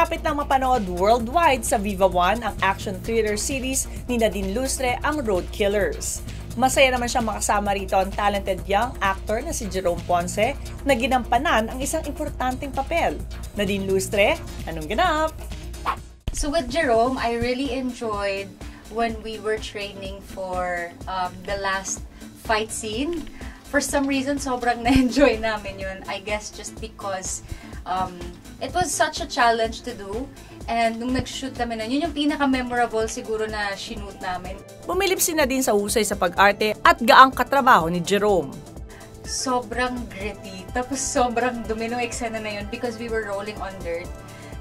Malapit nang mapanood worldwide sa Viva One ang action thriller series ni Nadine Lustre, ang Road Killers. Masaya naman siyang makasama rito ang talented young actor na si Jerome Ponce na ginampanan ang isang importanteng papel. Nadine Lustre, anong ganap? So with Jerome, I really enjoyed when we were training for the last fight scene. For some reason, sobrang na-enjoy namin yun. I guess just because it was such a challenge to do. And nung nag-shoot kami nun, yun yung pinaka-memorable siguro na shoot namin. Bumilib si Nadine sa husay sa pag-arte at gaang katrabaho ni Jerome. Sobrang gritty. Tapos sobrang dumi nung eksena na yun because we were rolling on dirt.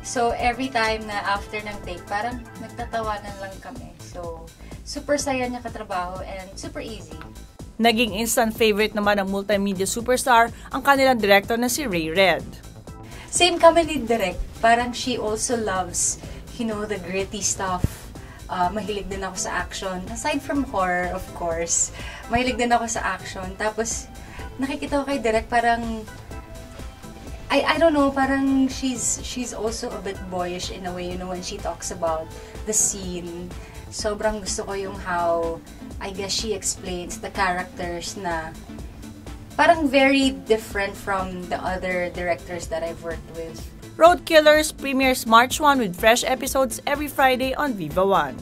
So every time na after ng take, parang nagtatawanan lang kami. So super saya niya katrabaho and super easy. Naging instant favorite naman ng multimedia superstar ang kanilang director na si Ray Red. Same kami ni Direk. Parang she also loves, you know, the gritty stuff. Mahilig din ako sa action. Aside from horror, of course. Mahilig din ako sa action. Tapos, nakikita ko kay Direk, parang, I don't know, parang she's also a bit boyish in a way, you know, when she talks about the scene. Sobrang gusto ko yung how, I guess she explains the characters na parang very different from the other directors that I've worked with. Road Killers premieres March 1 with fresh episodes every Friday on Viva One.